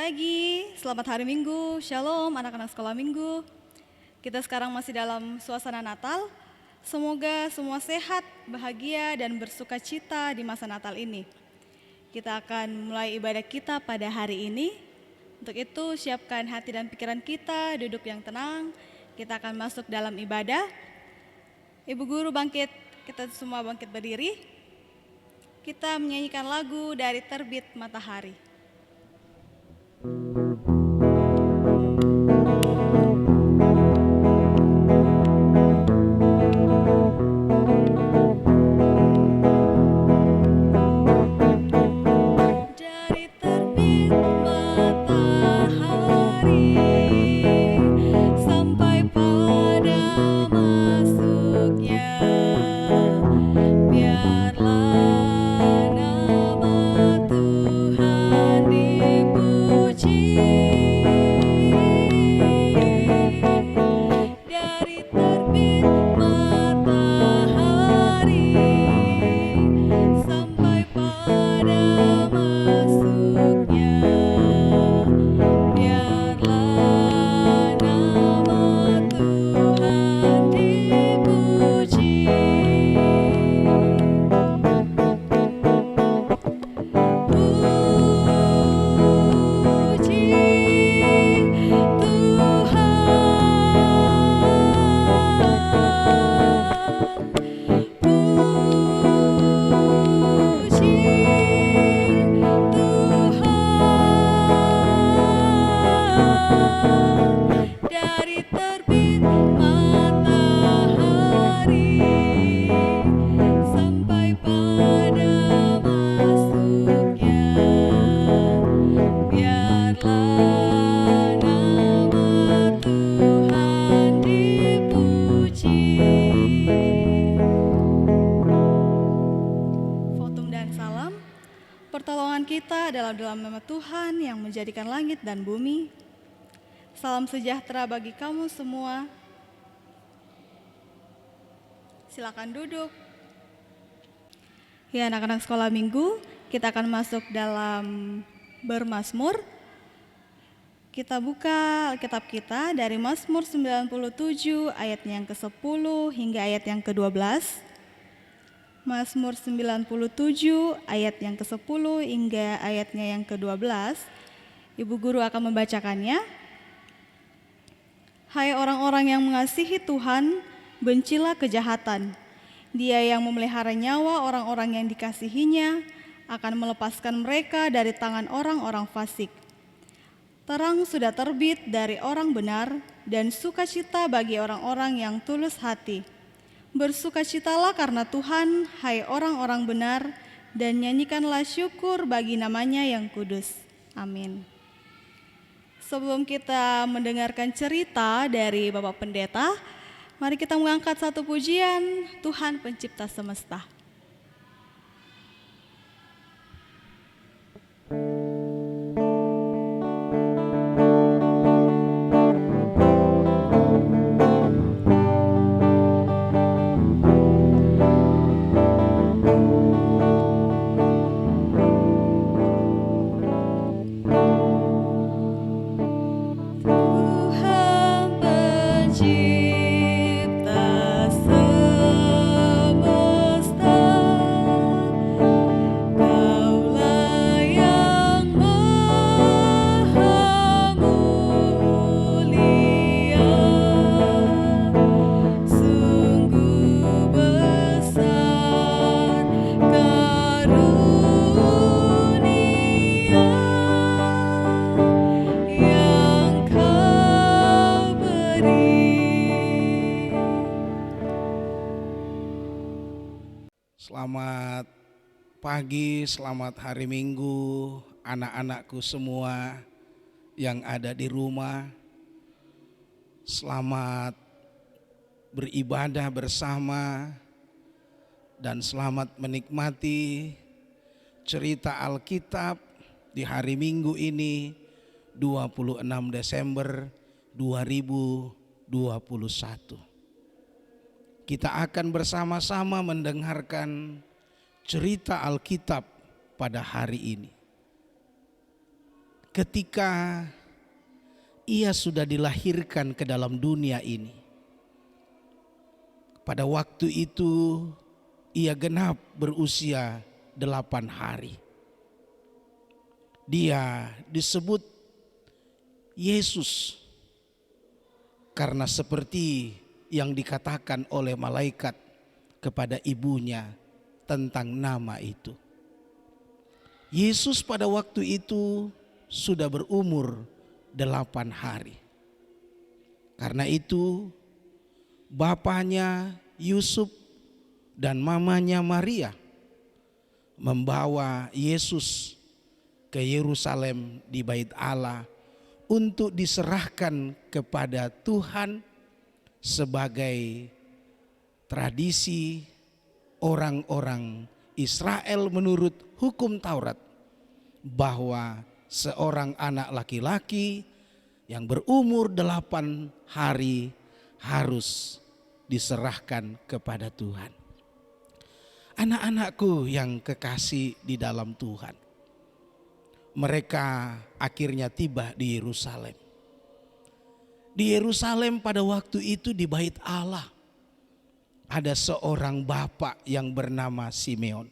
pagi, selamat hari Minggu, Shalom anak-anak sekolah Minggu. Kita sekarang masih dalam suasana Natal. Semoga semua sehat, bahagia, dan bersuka cita di masa Natal ini. Kita akan mulai ibadah kita pada hari ini. Untuk itu siapkan hati dan pikiran kita, duduk yang tenang. Kita akan masuk dalam ibadah. Ibu guru bangkit, kita semua bangkit berdiri. Kita menyanyikan lagu dari Terbit Matahari. Dari terbit matahari sampai pada masuknya, biarlah nama Tuhan dipuji. Dari terbit matahari sampai pada masuknya, biarlah nama Tuhan dipuji. Puji Tuhan, puji Tuhan. Dari terbit matahari sampai pada masuknya, biarlah nama Tuhan dipuji. Fotum dan salam. Pertolongan kita adalah dalam nama Tuhan yang menjadikan langit dan bumi. Salam sejahtera bagi kamu semua. Silakan duduk. Ya, anak-anak sekolah minggu, kita akan masuk dalam bermazmur. Kita buka Alkitab kita dari Mazmur 97 ayatnya yang ke-10 hingga ayat yang ke-12. Mazmur 97 ayat yang ke-10 hingga ayatnya yang ke-12. Ibu guru akan membacakannya. Hai orang-orang yang mengasihi Tuhan, bencilah kejahatan. Dia yang memelihara nyawa orang-orang yang dikasihinya akan melepaskan mereka dari tangan orang-orang fasik. Terang sudah terbit dari orang benar dan sukacita bagi orang-orang yang tulus hati. Bersukacitalah karena Tuhan, hai orang-orang benar, dan nyanyikanlah syukur bagi namanya yang kudus. Amin. Sebelum kita mendengarkan cerita dari Bapak Pendeta, mari kita mengangkat satu pujian, Tuhan Pencipta Semesta. Tuhan Pencipta semesta, Kaulah yang maha mulia. Sungguh besar karunia yang Kau beri. Selamat pagi, selamat hari Minggu, anak-anakku semua yang ada di rumah. Selamat beribadah bersama dan selamat menikmati cerita Alkitab di hari Minggu ini 26 Desember 2021. Kita akan bersama-sama mendengarkan cerita Alkitab pada hari ini. ketika ia sudah dilahirkan ke dalam dunia ini. Pada waktu itu ia genap berusia 8 hari. Dia disebut Yesus karena seperti yang dikatakan oleh malaikat kepada ibunya tentang nama itu. Yesus pada waktu itu sudah berumur 8 hari. Karena itu bapaknya Yusuf dan mamanya Maria membawa Yesus ke Yerusalem di Bait Allah untuk diserahkan kepada Tuhan sebagai tradisi orang-orang Israel menurut hukum Taurat, bahwa seorang anak laki-laki yang berumur 8 hari harus diserahkan kepada Tuhan. Anak-anakku yang kekasih di dalam Tuhan, mereka akhirnya tiba di Yerusalem. Di Yerusalem pada waktu itu di Bait Allah ada seorang bapak yang bernama Simeon.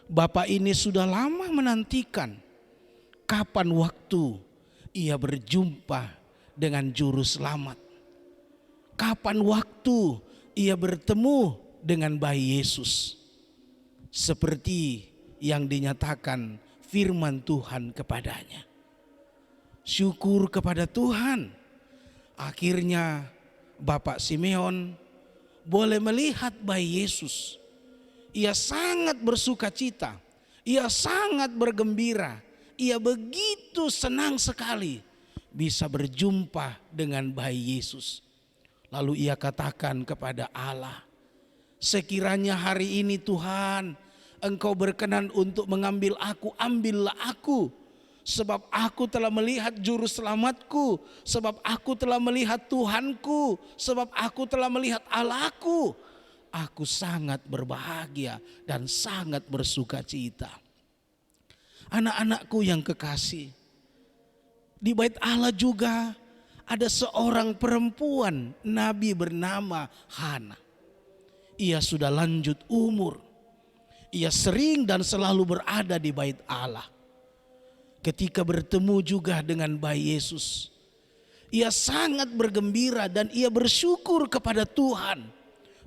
Bapak ini sudah lama menantikan kapan waktu ia berjumpa dengan juru selamat. Kapan waktu ia bertemu dengan bayi Yesus. Seperti yang dinyatakan firman Tuhan kepadanya. Syukur kepada Tuhan. Akhirnya Bapak Simeon boleh melihat bayi Yesus. Ia sangat bersuka cita. Ia sangat bergembira. Ia begitu senang sekali bisa berjumpa dengan bayi Yesus. Lalu ia katakan kepada Allah, sekiranya hari ini Tuhan Engkau berkenan untuk mengambil aku, ambillah aku. Sebab aku telah melihat juru selamatku. Sebab aku telah melihat Tuhanku. Sebab aku telah melihat Allahku. Aku sangat berbahagia dan sangat bersuka cita. Anak-anakku yang kekasih, di Bait Allah juga ada seorang perempuan nabi bernama Hana. Ia sudah lanjut umur. Ia sering dan selalu berada di Bait Allah. Ketika bertemu juga dengan bayi Yesus, ia sangat bergembira dan ia bersyukur kepada Tuhan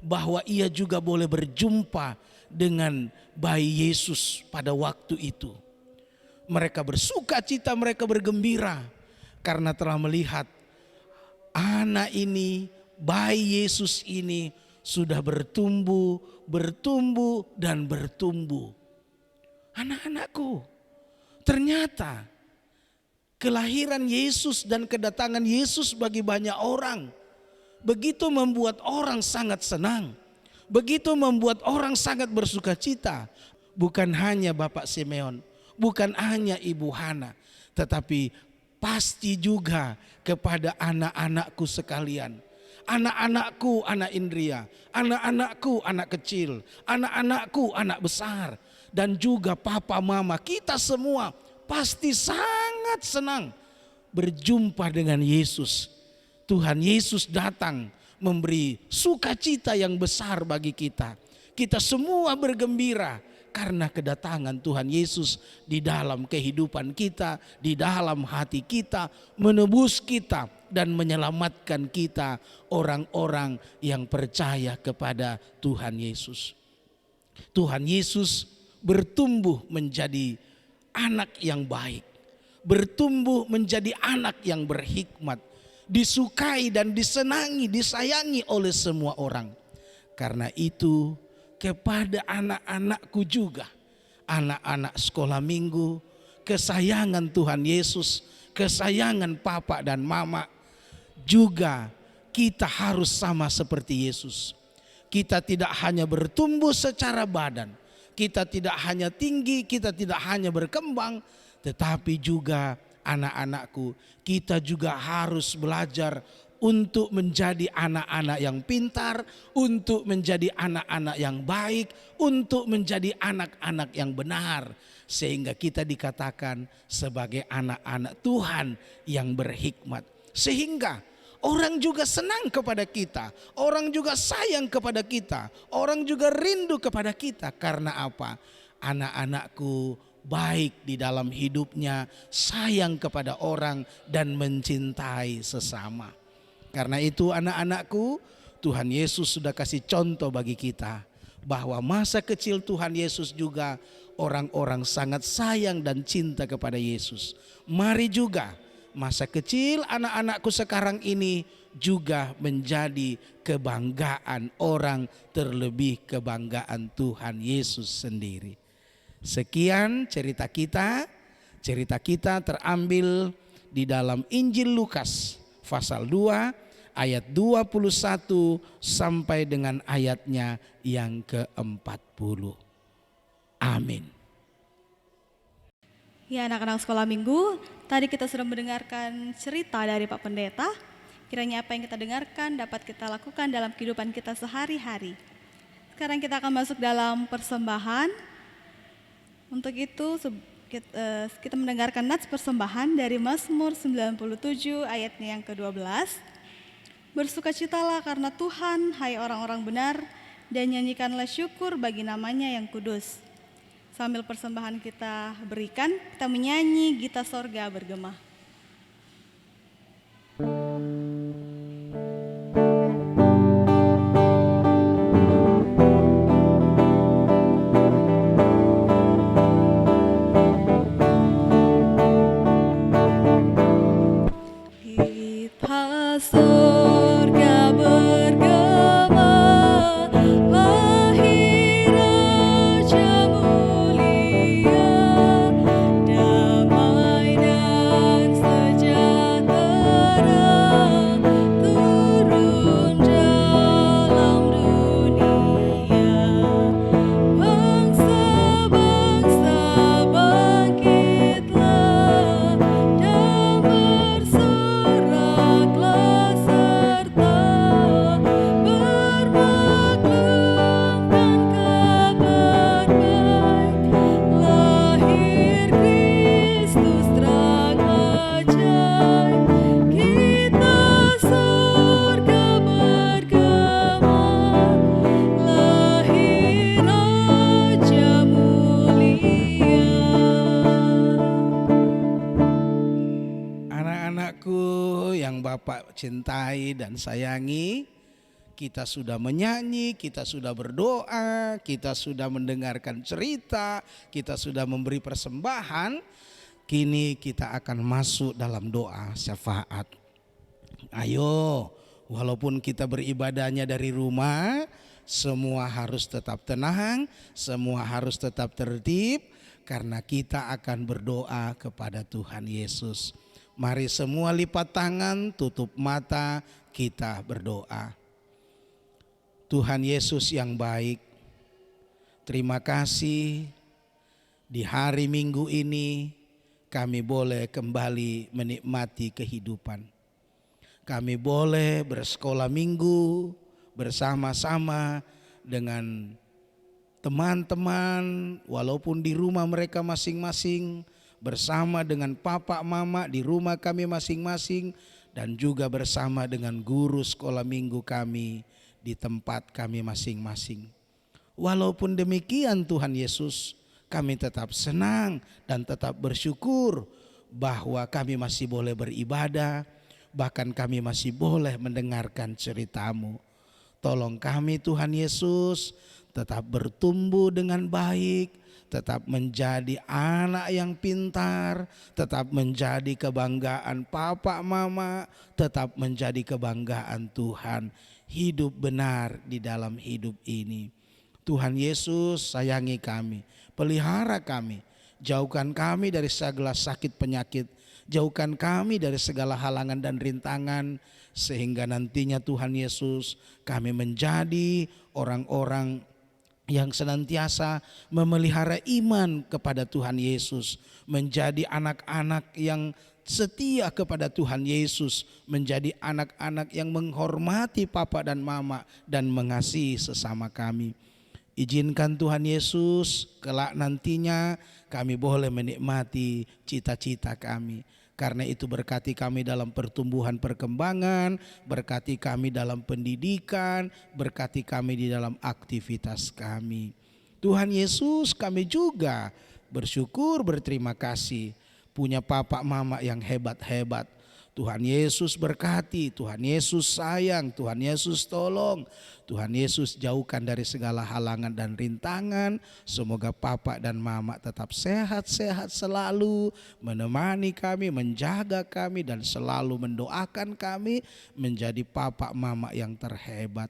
bahwa ia juga boleh berjumpa dengan bayi Yesus pada waktu itu. Mereka bersuka cita, mereka bergembira karena telah melihat anak ini, bayi Yesus ini sudah bertumbuh dan bertumbuh. Anak-anakku, ternyata kelahiran Yesus dan kedatangan Yesus bagi banyak orang begitu membuat orang sangat senang, begitu membuat orang sangat bersuka cita. Bukan hanya Bapak Simeon, bukan hanya Ibu Hana, tetapi pasti juga kepada anak-anakku sekalian. Anak-anakku, anak Indria, anak-anakku, anak kecil, anak-anakku, anak besar, dan juga papa mama, kita semua pasti sangat senang berjumpa dengan Yesus. Tuhan Yesus datang memberi sukacita yang besar bagi kita. Kita semua bergembira karena kedatangan Tuhan Yesus di dalam kehidupan kita, di dalam hati kita, menebus kita dan menyelamatkan kita, orang-orang yang percaya kepada Tuhan Yesus. Tuhan Yesus bertumbuh menjadi anak yang baik, bertumbuh menjadi anak yang berhikmat, disukai dan disenangi, disayangi oleh semua orang. Karena itu kepada anak-anakku juga, anak-anak sekolah minggu, kesayangan Tuhan Yesus, kesayangan papa dan mama, juga kita harus sama seperti Yesus. Kita tidak hanya bertumbuh secara badan, kita tidak hanya tinggi, kita tidak hanya berkembang, tetapi juga anak-anakku, kita juga harus belajar untuk menjadi anak-anak yang pintar, untuk menjadi anak-anak yang baik, untuk menjadi anak-anak yang benar. sehingga kita dikatakan sebagai anak-anak Tuhan yang berhikmat. Sehingga orang juga senang kepada kita, orang juga sayang kepada kita, orang juga rindu kepada kita. Karena apa? Anak-anakku baik di dalam hidupnya, sayang kepada orang dan mencintai sesama. Karena itu anak-anakku, Tuhan Yesus sudah kasih contoh bagi kita bahwa masa kecil Tuhan Yesus juga orang-orang sangat sayang dan cinta kepada Yesus. Mari juga masa kecil anak-anakku sekarang ini juga menjadi kebanggaan orang, terlebih kebanggaan Tuhan Yesus sendiri. Sekian cerita kita. Cerita kita terambil di dalam Injil Lukas pasal 2 ayat 21 sampai dengan ayatnya yang ke-40. Amin. Ya, anak-anak sekolah minggu, tadi kita sudah mendengarkan cerita dari Pak Pendeta. Kiranya apa yang kita dengarkan dapat kita lakukan dalam kehidupan kita sehari-hari. Sekarang kita akan masuk dalam persembahan. Untuk itu kita mendengarkan nats persembahan dari Mazmur 97 ayatnya yang ke-12. Bersukacitalah karena Tuhan, hai orang-orang benar, dan nyanyikanlah syukur bagi namanya yang kudus. Sambil persembahan kita berikan, kita menyanyi Gita Sorga bergema. Gita sorga bergema, lahir Raja mulia, damai dan sejahtera turun dalam dunia. Bangsa-bangsa bangkitlah dan bersoraklah serta bermaklumkan kabar baik. Lahir Kristus terang ajaib, kita surga bergema, lahir Raja mulia. Anak-anakku yang Bapak cintai dan sayangi, kita sudah menyanyi, kita sudah berdoa, kita sudah mendengarkan cerita, kita sudah memberi persembahan. Kini kita akan masuk dalam doa syafaat. Ayo, walaupun kita beribadahnya dari rumah, semua harus tetap tenang, semua harus tetap tertib, karena kita akan berdoa kepada Tuhan Yesus. Mari semua lipat tangan, tutup mata, kita berdoa. Tuhan Yesus yang baik, terima kasih di hari Minggu ini kami boleh kembali menikmati kehidupan. Kami boleh bersekolah minggu bersama-sama dengan teman-teman, walaupun di rumah mereka masing-masing, bersama dengan papa mama di rumah kami masing-masing, dan juga bersama dengan guru sekolah minggu kami di tempat kami masing-masing. Walaupun demikian Tuhan Yesus, kami tetap senang dan tetap bersyukur bahwa kami masih boleh beribadah, bahkan kami masih boleh mendengarkan cerita-Mu. Tolong kami Tuhan Yesus tetap bertumbuh dengan baik, tetap menjadi anak yang pintar, tetap menjadi kebanggaan papa mama, tetap menjadi kebanggaan Tuhan. Hidup benar di dalam hidup ini. Tuhan Yesus sayangi kami, pelihara kami, jauhkan kami dari segala sakit penyakit, jauhkan kami dari segala halangan dan rintangan, sehingga nantinya Tuhan Yesus kami menjadi orang-orang yang senantiasa memelihara iman kepada Tuhan Yesus, menjadi anak-anak yang setia kepada Tuhan Yesus, menjadi anak-anak yang menghormati papa dan mama dan mengasihi sesama kami. Izinkan Tuhan Yesus kelak nantinya kami boleh menikmati cita-cita kami. Karena itu berkati kami dalam pertumbuhan perkembangan, berkati kami dalam pendidikan, berkati kami di dalam aktivitas kami. Tuhan Yesus, kami juga bersyukur, berterima kasih punya papa mama yang hebat-hebat. Tuhan Yesus berkati, Tuhan Yesus sayang, Tuhan Yesus tolong, Tuhan Yesus jauhkan dari segala halangan dan rintangan. Semoga papa dan mama tetap sehat-sehat selalu, menemani kami, menjaga kami, dan selalu mendoakan kami menjadi papa mama yang terhebat.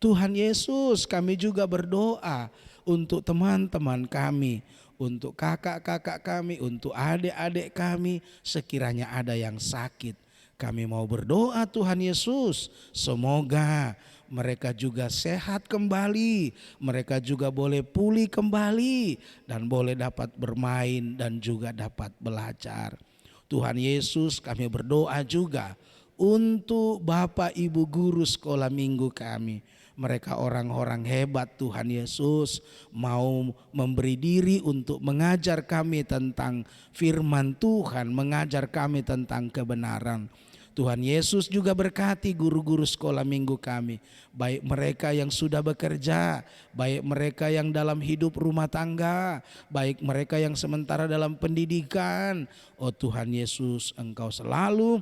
Tuhan Yesus, kami juga berdoa untuk teman-teman kami, untuk kakak-kakak kami, untuk adik-adik kami, sekiranya ada yang sakit. Kami mau berdoa Tuhan Yesus, semoga mereka juga sehat kembali, mereka juga boleh pulih kembali, dan boleh dapat bermain dan juga dapat belajar. Tuhan Yesus, kami berdoa juga untuk Bapak Ibu guru sekolah minggu kami. Mereka orang-orang hebat Tuhan Yesus, mau memberi diri untuk mengajar kami tentang firman Tuhan, mengajar kami tentang kebenaran. Tuhan Yesus juga berkati guru-guru sekolah minggu kami, baik mereka yang sudah bekerja, baik mereka yang dalam hidup rumah tangga, baik mereka yang sementara dalam pendidikan. Oh Tuhan Yesus, Engkau selalu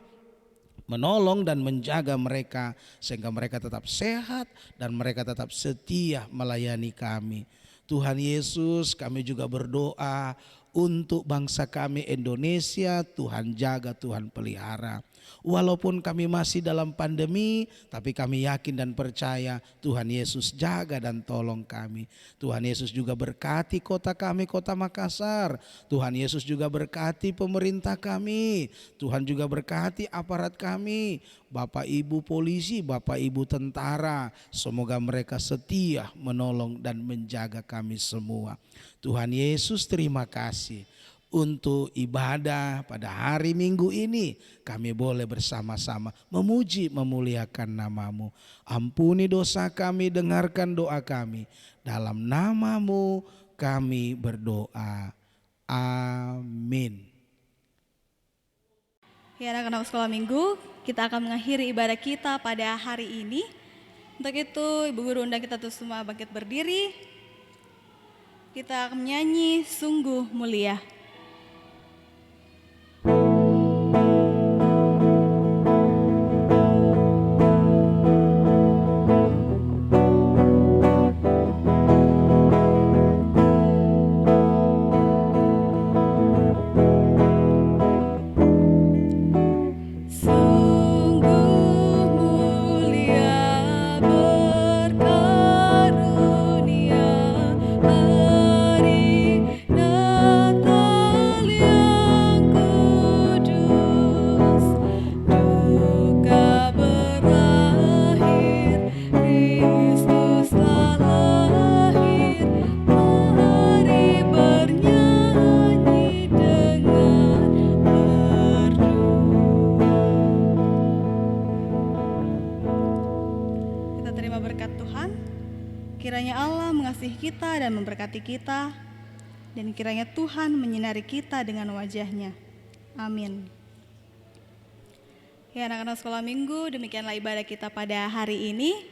menolong dan menjaga mereka sehingga mereka tetap sehat dan mereka tetap setia melayani kami. Tuhan Yesus, kami juga berdoa untuk bangsa kami Indonesia, Tuhan jaga, Tuhan pelihara. Walaupun kami masih dalam pandemi, tapi kami yakin dan percaya Tuhan Yesus jaga dan tolong kami. Tuhan Yesus juga berkati kota kami, kota Makassar. Tuhan Yesus juga berkati pemerintah kami. Tuhan juga berkati aparat kami, Bapak Ibu polisi, Bapak Ibu tentara. Semoga mereka setia menolong dan menjaga kami semua. Tuhan Yesus, terima kasih untuk ibadah pada hari Minggu ini. Kami boleh bersama-sama memuji, memuliakan nama-Mu. Ampuni dosa kami, dengarkan doa kami. Dalam nama-Mu kami berdoa. Amin. Ya, anak-anak sekolah minggu, kita akan mengakhiri ibadah kita pada hari ini. Untuk itu, Ibu Guru undang kita terus semua bangkit berdiri. Kita akan menyanyi Sungguh Mulia. Kiranya Allah mengasihi kita dan memberkati kita, dan kiranya Tuhan menyinari kita dengan wajah-Nya. Amin. Ya, anak-anak sekolah minggu, demikianlah ibadah kita pada hari ini.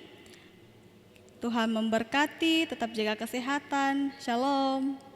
Tuhan memberkati, tetap jaga kesehatan. Shalom.